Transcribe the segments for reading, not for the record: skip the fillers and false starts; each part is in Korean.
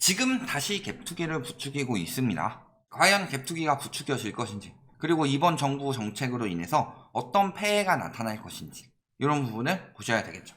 지금 다시 갭투기를 부추기고 있습니다. 과연 갭투기가 부추겨질 것인지, 그리고 이번 정부 정책으로 인해서 어떤 폐해가 나타날 것인지, 이런 부분을 보셔야 되겠죠.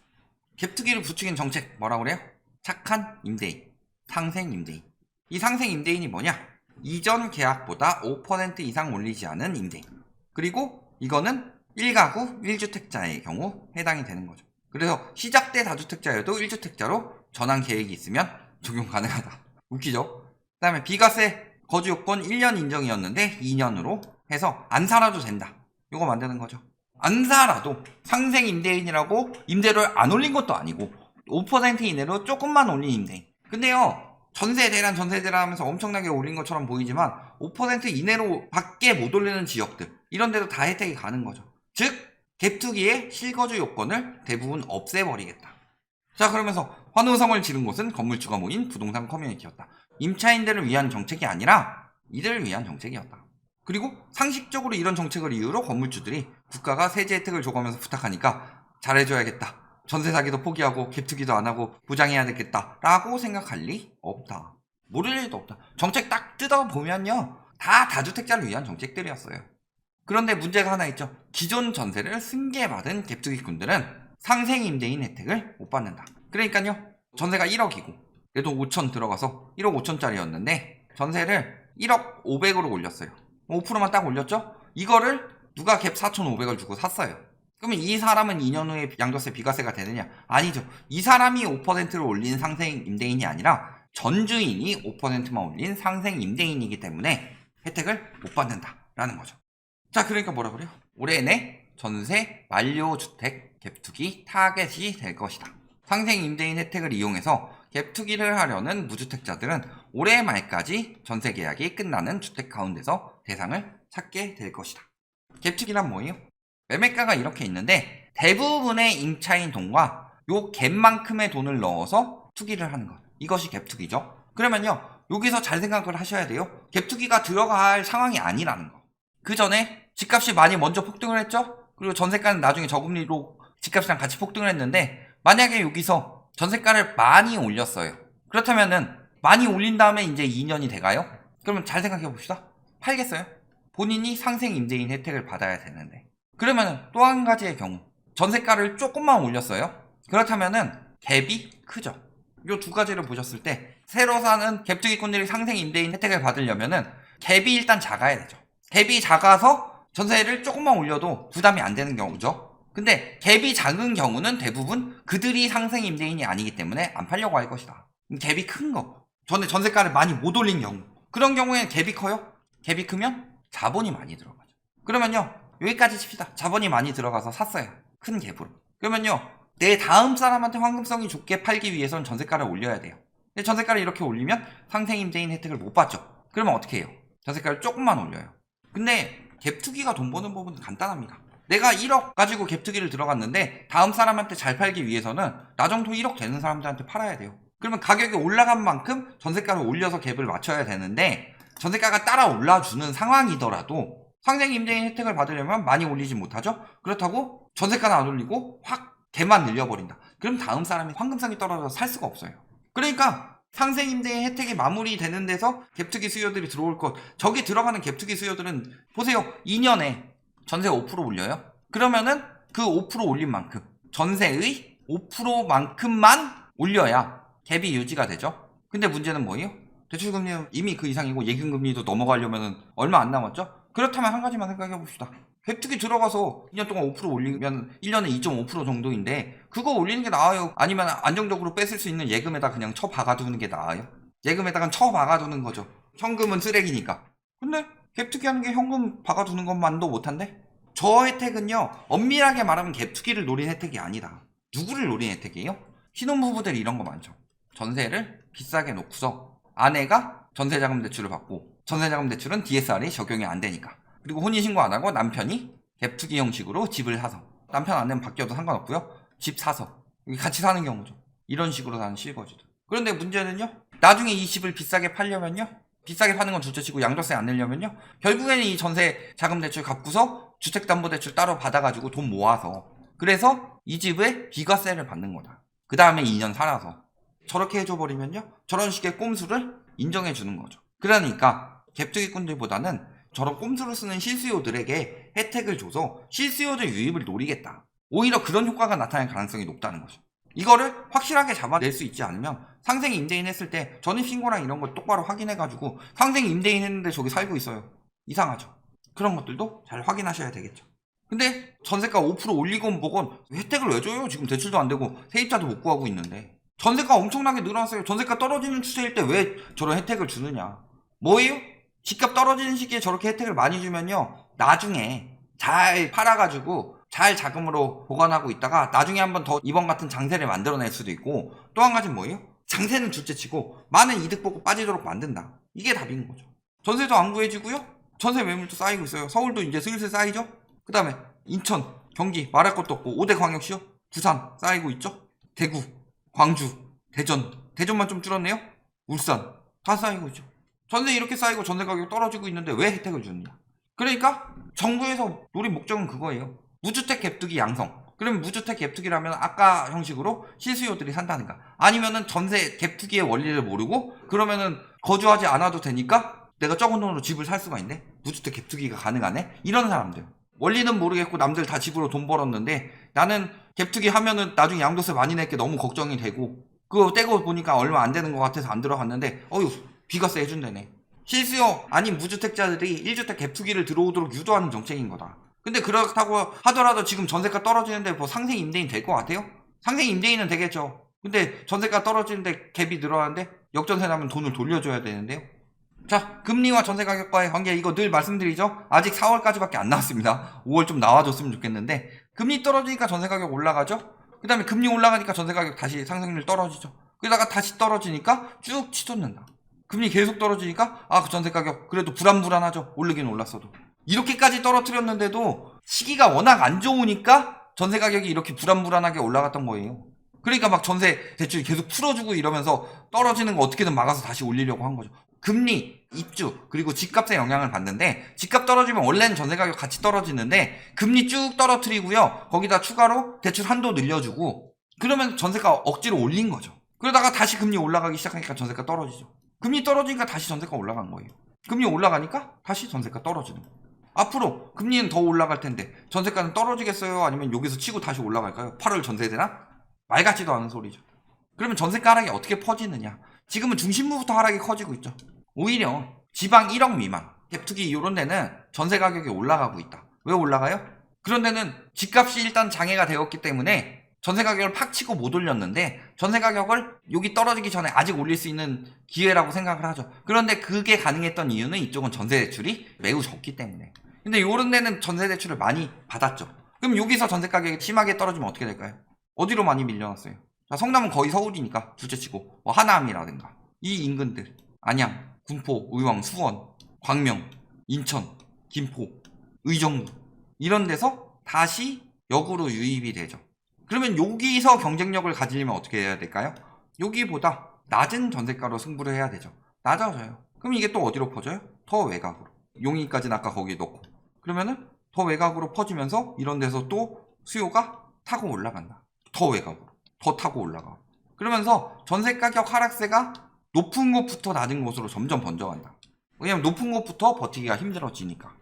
갭투기를 부추긴 정책 뭐라고 그래요? 착한 임대인, 상생 임대인. 이 상생 임대인이 뭐냐? 이전 계약보다 5% 이상 올리지 않은 임대인. 그리고 이거는 1가구 1주택자의 경우 해당이 되는 거죠. 그래서 시작 때 다주택자여도 1주택자로 전환 계획이 있으면 적용 가능하다. 웃기죠? 그 다음에 비과세 거주 요건 1년 인정이었는데 2년으로 해서 안 살아도 된다. 이거 만드는 거죠. 안 살아도 상생 임대인이라고 임대료를 안 올린 것도 아니고 5% 이내로 조금만 올린 임대인. 근데요, 전세 대란 하면서 엄청나게 올린 것처럼 보이지만 5% 이내로 밖에 못 올리는 지역들, 이런 데도 다 혜택이 가는 거죠. 즉 갭투기의 실거주 요건을 대부분 없애버리겠다. 자, 그러면서 환호성을 지른 곳은 건물주가 모인 부동산 커뮤니티였다. 임차인들을 위한 정책이 아니라 이들을 위한 정책이었다. 그리고 상식적으로 이런 정책을 이유로 건물주들이 국가가 세제 혜택을 줘가면서 부탁하니까 잘해줘야겠다, 전세 사기도 포기하고 갭투기도 안 하고 보장해야 되겠다 라고 생각할 리 없다. 모를 일도 없다. 정책 딱 뜯어보면요, 다 다주택자를 위한 정책들이었어요. 그런데 문제가 하나 있죠. 기존 전세를 승계받은 갭투기꾼들은 상생 임대인 혜택을 못 받는다. 그러니까요, 전세가 1억이고 그래도 5천 들어가서 1억 5천짜리였는데 전세를 1억 5백으로 올렸어요. 5%만 딱 올렸죠? 이거를 누가 갭 4,500을 주고 샀어요. 그러면 이 사람은 2년 후에 양도세 비과세가 되느냐? 아니죠. 이 사람이 5%를 올린 상생 임대인이 아니라 전주인이 5%만 올린 상생 임대인이기 때문에 혜택을 못 받는다라는 거죠. 자, 그러니까 뭐라 그래요? 올해 내 전세 만료주택 갭투기 타겟이 될 것이다. 상생 임대인 혜택을 이용해서 갭투기를 하려는 무주택자들은 올해 말까지 전세 계약이 끝나는 주택 가운데서 대상을 찾게 될 것이다. 갭투기란 뭐예요? 매매가가 이렇게 있는데 대부분의 임차인 돈과 요 갭만큼의 돈을 넣어서 투기를 하는 것, 이것이 갭투기죠. 그러면요, 여기서 잘 생각을 하셔야 돼요. 갭투기가 들어갈 상황이 아니라는 거. 그 전에 집값이 많이 먼저 폭등을 했죠. 그리고 전세가는 나중에 저금리로 집값이랑 같이 폭등을 했는데, 만약에 여기서 전세가를 많이 올렸어요. 그렇다면은 많이 올린 다음에 이제 2년이 돼가요? 그러면 잘 생각해 봅시다. 팔겠어요? 본인이 상생 임대인 혜택을 받아야 되는데. 그러면은 또 한 가지의 경우, 전세가를 조금만 올렸어요. 그렇다면은 갭이 크죠. 이 두 가지를 보셨을 때 새로 사는 갭투기꾼들이 상생 임대인 혜택을 받으려면은 갭이 일단 작아야 되죠. 갭이 작아서 전세를 조금만 올려도 부담이 안 되는 경우죠. 근데 갭이 작은 경우는 대부분 그들이 상생 임대인이 아니기 때문에 안 팔려고 할 것이다. 갭이 큰 거, 전세가를 많이 못 올린 경우, 그런 경우에는 갭이 커요. 갭이 크면 자본이 많이 들어가죠. 그러면요, 여기까지 칩시다. 자본이 많이 들어가서 샀어요. 큰 갭으로. 그러면요, 내 다음 사람한테 황금성이 좋게 팔기 위해서는 전세가를 올려야 돼요. 근데 전세가를 이렇게 올리면 상생 임대인 혜택을 못 받죠. 그러면 어떻게 해요? 전세가를 조금만 올려요. 근데 갭투기가 돈 버는 법은 간단합니다. 내가 1억 가지고 갭투기를 들어갔는데 다음 사람한테 잘 팔기 위해서는 나 정도 1억 되는 사람들한테 팔아야 돼요. 그러면 가격이 올라간 만큼 전세가를 올려서 갭을 맞춰야 되는데, 전세가가 따라 올라주는 상황이더라도 상생 임대인 혜택을 받으려면 많이 올리지 못하죠. 그렇다고 전세가는 안 올리고 확 갭만 늘려버린다. 그럼 다음 사람이 황금성이 떨어져서 살 수가 없어요. 그러니까 상생 임대인 혜택이 마무리되는 데서 갭투기 수요들이 들어올 것. 저기 들어가는 갭투기 수요들은 보세요. 2년에 전세 5% 올려요. 그러면은 그 5% 올린 만큼, 전세의 5%만큼만 올려야 갭이 유지가 되죠. 근데 문제는 뭐예요? 대출금리는 이미 그 이상이고 예금금리도 넘어가려면 얼마 안 남았죠? 그렇다면 한 가지만 생각해 봅시다. 갭투기 들어가서 2년 동안 5% 올리면 1년에 2.5% 정도인데 그거 올리는 게 나아요? 아니면 안정적으로 뺏을 수 있는 예금에다 그냥 쳐박아두는 게 나아요? 예금에다가 쳐박아두는 거죠. 현금은 쓰레기니까. 근데 갭투기 하는 게 현금 박아두는 것만도 못한데? 저 혜택은요, 엄밀하게 말하면 갭투기를 노린 혜택이 아니다. 누구를 노린 혜택이에요? 신혼부부들이 이런 거 많죠. 전세를 비싸게 놓고서 아내가 전세자금 대출을 받고, 전세자금 대출은 DSR이 적용이 안 되니까, 그리고 혼인신고 안 하고 남편이 갭투기 형식으로 집을 사서, 남편 안 되면 바뀌어도 상관없고요, 집 사서 같이 사는 경우죠. 이런 식으로 사는 실거주들. 그런데 문제는요, 나중에 이 집을 비싸게 팔려면요, 비싸게 파는 건 둘째치고 양도세 안 내려면요, 결국에는 이 전세 자금 대출 갚고서 주택담보대출 따로 받아가지고 돈 모아서, 그래서 이 집에 비과세를 받는 거다. 그 다음에 2년 살아서. 저렇게 해줘버리면요, 저런 식의 꼼수를 인정해주는 거죠. 그러니까 갭투기꾼들보다는 저런 꼼수를 쓰는 실수요들에게 혜택을 줘서 실수요들 유입을 노리겠다, 오히려 그런 효과가 나타날 가능성이 높다는 거죠. 이거를 확실하게 잡아낼 수 있지 않으면 상생 임대인 했을 때 전입신고랑 이런 걸 똑바로 확인해가지고 상생 임대인 했는데 저기 살고 있어요, 이상하죠. 그런 것들도 잘 확인하셔야 되겠죠. 근데 전세가 5% 올리건 뭐건 혜택을 왜 줘요? 지금 대출도 안 되고 세입자도 못 구하고 있는데. 전세가 엄청나게 늘어났어요. 전세가 떨어지는 추세일 때 왜 저런 혜택을 주느냐. 뭐예요? 집값 떨어지는 시기에 저렇게 혜택을 많이 주면요, 나중에 잘 팔아가지고 잘 자금으로 보관하고 있다가 나중에 한번 더 이번 같은 장세를 만들어낼 수도 있고, 또 한 가지는 뭐예요? 장세는 둘째치고 많은 이득 보고 빠지도록 만든다. 이게 답인 거죠. 전세도 안 구해지고요, 전세 매물도 쌓이고 있어요. 서울도 이제 슬슬 쌓이죠. 그 다음에 인천, 경기 말할 것도 없고 5대 광역시요, 부산 쌓이고 있죠. 대구, 광주, 대전만 좀 줄었네요. 울산 다 쌓이고 있죠. 전세 이렇게 쌓이고 전세 가격 떨어지고 있는데 왜 혜택을 주느냐. 그러니까 정부에서 노린 목적은 그거예요. 무주택 갭투기 양성. 그러면 무주택 갭투기라면 아까 형식으로 실수요들이 산다는가, 아니면은 전세 갭투기의 원리를 모르고 그러면은 거주하지 않아도 되니까 내가 적은 돈으로 집을 살 수가 있네, 무주택 갭투기가 가능하네, 이런 사람들. 원리는 모르겠고 남들 다 집으로 돈 벌었는데 나는 갭투기 하면은 나중에 양도세 많이 낼게 너무 걱정이 되고, 그거 떼고 보니까 얼마 안 되는 것 같아서 안 들어갔는데 비과세 해준다네. 실수요 아닌 무주택자들이 1주택 갭투기를 들어오도록 유도하는 정책인 거다. 근데 그렇다고 하더라도 지금 전세가 떨어지는데 뭐 상생 임대인 될 것 같아요? 상생 임대인은 되겠죠. 근데 전세가 떨어지는데 갭이 늘어나는데 역전세 나면 돈을 돌려줘야 되는데요. 자, 금리와 전세 가격과의 관계, 이거 늘 말씀드리죠. 아직 4월까지밖에 안 나왔습니다. 5월 좀 나와줬으면 좋겠는데, 금리 떨어지니까 전세 가격 올라가죠. 그 다음에 금리 올라가니까 전세 가격 다시 상승률 떨어지죠. 그러다가 다시 떨어지니까 쭉 치솟는다. 금리 계속 떨어지니까 그 전세 가격 그래도 불안불안하죠. 오르긴 올랐어도. 이렇게까지 떨어뜨렸는데도 시기가 워낙 안 좋으니까 전세 가격이 이렇게 불안불안하게 올라갔던 거예요. 그러니까 막 전세 대출 계속 풀어주고 이러면서 떨어지는 거 어떻게든 막아서 다시 올리려고 한 거죠. 금리, 입주, 그리고 집값에 영향을 받는데, 집값 떨어지면 원래는 전세 가격 같이 떨어지는데 금리 쭉 떨어뜨리고요, 거기다 추가로 대출 한도 늘려주고, 그러면 전세가 억지로 올린 거죠. 그러다가 다시 금리 올라가기 시작하니까 전세가 떨어지죠. 금리 떨어지니까 다시 전세가 올라간 거예요. 금리 올라가니까 다시 전세가 떨어지는 거예요. 앞으로 금리는 더 올라갈 텐데 전세가는 떨어지겠어요? 아니면 여기서 치고 다시 올라갈까요? 8월 전세되나? 말 같지도 않은 소리죠. 그러면 전세가 하락이 어떻게 퍼지느냐. 지금은 중심부부터 하락이 커지고 있죠. 오히려 지방 1억 미만, 갭투기 이런 데는 전세 가격이 올라가고 있다. 왜 올라가요? 그런 데는 집값이 일단 장애가 되었기 때문에 전세 가격을 팍 치고 못 올렸는데, 전세 가격을 여기 떨어지기 전에 아직 올릴 수 있는 기회라고 생각을 하죠. 그런데 그게 가능했던 이유는 이쪽은 전세 대출이 매우 적기 때문에. 근데 이런 데는 전세 대출을 많이 받았죠. 그럼 여기서 전세 가격이 심하게 떨어지면 어떻게 될까요? 어디로 많이 밀려났어요? 자, 성남은 거의 서울이니까 둘째치고 하남이라든가 이 인근들, 안양, 군포, 의왕, 수원, 광명, 인천, 김포, 의정부 이런 데서 다시 역으로 유입이 되죠. 그러면 여기서 경쟁력을 가지려면 어떻게 해야 될까요? 여기보다 낮은 전세가로 승부를 해야 되죠. 낮아져요. 그럼 이게 또 어디로 퍼져요? 더 외곽으로. 용인까지는 아까 거기 넣고. 그러면은 더 외곽으로 퍼지면서 이런 데서 또 수요가 타고 올라간다. 더 외곽으로. 더 타고 올라가. 그러면서 전세 가격 하락세가 높은 곳부터 낮은 곳으로 점점 번져간다. 왜냐면 높은 곳부터 버티기가 힘들어지니까.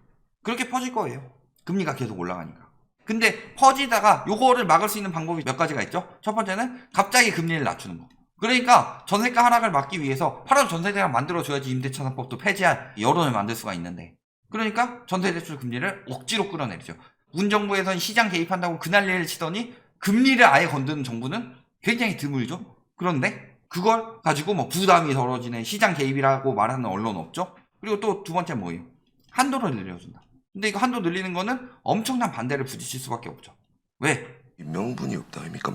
그렇게 퍼질 거예요. 금리가 계속 올라가니까. 근데 퍼지다가 요거를 막을 수 있는 방법이 몇 가지가 있죠. 첫 번째는 갑자기 금리를 낮추는 거. 그러니까 전세가 하락을 막기 위해서 8월 전세대랑 만들어줘야지 임대차 3법도 폐지할 여론을 만들 수가 있는데, 그러니까 전세대출 금리를 억지로 끌어내리죠. 문정부에서는 시장 개입한다고 그날리를 치더니 금리를 아예 건드는 정부는 굉장히 드물죠. 그런데 그걸 가지고 뭐 부담이 덜어지네, 시장 개입이라고 말하는 언론은 없죠. 그리고 또 두 번째 뭐예요? 한도를 늘려준다. 근데 이거 한도 늘리는 거는 엄청난 반대를 부딪힐 수밖에 없죠. 왜? 명분이 없다 아닙니까?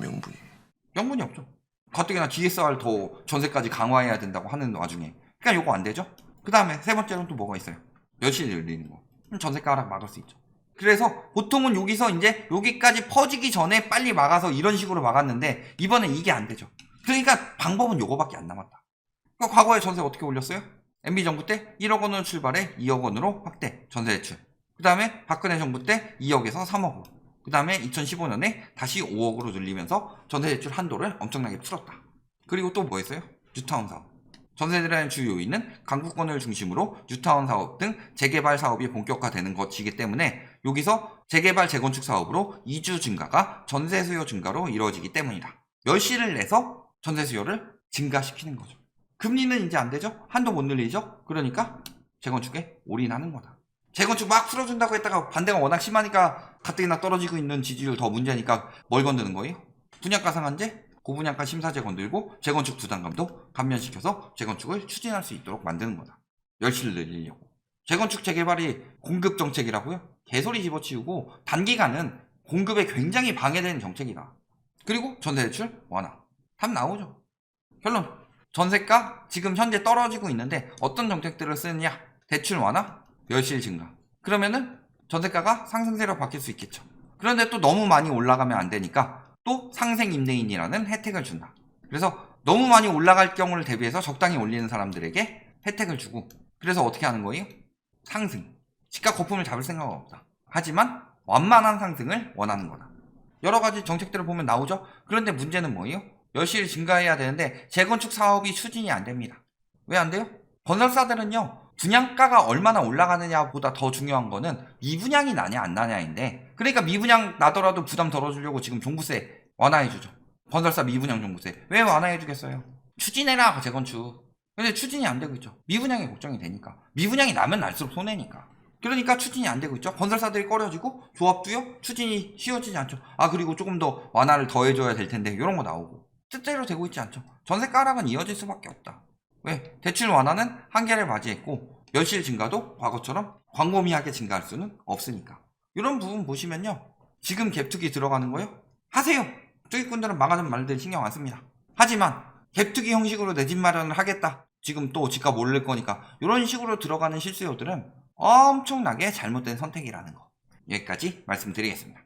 명분이 없죠. 가뜩이나 DSR 더 전세까지 강화해야 된다고 하는 와중에. 그러니까 요거 안 되죠. 그 다음에 세 번째로는 또 뭐가 있어요? 열심히 늘리는 거. 그럼 전세가 하락 막을 수 있죠. 그래서 보통은 여기서 이제 여기까지 퍼지기 전에 빨리 막아서 이런 식으로 막았는데, 이번엔 이게 안 되죠. 그러니까 방법은 요거밖에 안 남았다. 그러니까 과거에 전세 어떻게 올렸어요? MB정부 때 1억 원으로 출발해 2억 원으로 확대 전세 대출. 그 다음에 박근혜 정부 때 2억에서 3억으로. 그 다음에 2015년에 다시 5억으로 늘리면서 전세 대출 한도를 엄청나게 풀었다. 그리고 또 뭐 했어요? 뉴타운 사업. 전세대란의 주 요인은 강북권을 중심으로 뉴타운 사업 등 재개발 사업이 본격화되는 것이기 때문에 여기서 재개발 재건축 사업으로 이주 증가가 전세 수요 증가로 이루어지기 때문이다. 열시를 내서 전세 수요를 증가시키는 거죠. 금리는 이제 안 되죠? 한도 못 늘리죠? 그러니까 재건축에 올인하는 거다. 재건축 막 풀어준다고 했다가 반대가 워낙 심하니까 가뜩이나 떨어지고 있는 지지율 더 문제니까 뭘 건드는 거예요? 분양가 상한제, 고분양가 심사제 건들고 재건축 부담감도 감면시켜서 재건축을 추진할 수 있도록 만드는 거다. 열시를 늘리려고. 재건축 재개발이 공급 정책이라고요? 개소리 집어치우고 단기간은 공급에 굉장히 방해되는 정책이다. 그리고 전세대출 완화. 답 나오죠. 결론. 전세가 지금 현재 떨어지고 있는데 어떤 정책들을 쓰느냐? 대출 완화, 열실 증가. 그러면은 전세가가 상승세로 바뀔 수 있겠죠. 그런데 또 너무 많이 올라가면 안 되니까 또 상생임대인이라는 혜택을 준다. 그래서 너무 많이 올라갈 경우를 대비해서 적당히 올리는 사람들에게 혜택을 주고, 그래서 어떻게 하는 거예요? 상승. 집값 거품을 잡을 생각은 없다. 하지만 완만한 상승을 원하는 거다. 여러 가지 정책들을 보면 나오죠. 그런데 문제는 뭐예요? 열실이 증가해야 되는데 재건축 사업이 추진이 안 됩니다. 왜 안 돼요? 건설사들은요, 분양가가 얼마나 올라가느냐보다 더 중요한 거는 미분양이 나냐 안 나냐인데, 그러니까 미분양 나더라도 부담 덜어주려고 지금 종부세 완화해주죠. 건설사 미분양 종부세. 왜 완화해주겠어요? 추진해라 재건축. 근데 추진이 안 되고 있죠. 미분양이 걱정이 되니까. 미분양이 나면 날수록 손해니까. 그러니까 추진이 안 되고 있죠. 건설사들이 꺼려지고 조합도요 추진이 쉬워지지 않죠. 아, 그리고 조금 더 완화를 더 해줘야 될 텐데 이런 거 나오고 뜻대로 되고 있지 않죠. 전세가 하락은 이어질 수밖에 없다. 왜? 대출 완화는 한계를 맞이했고 열실 증가도 과거처럼 광범위하게 증가할 수는 없으니까. 이런 부분 보시면요, 지금 갭투기 들어가는 거요? 하세요. 투기꾼들은 망하는 말들 신경 안 씁니다. 하지만 갭투기 형식으로 내 집 마련을 하겠다, 지금 또 집값 오를 거니까, 이런 식으로 들어가는 실수요들은 엄청나게 잘못된 선택이라는 거, 여기까지 말씀드리겠습니다.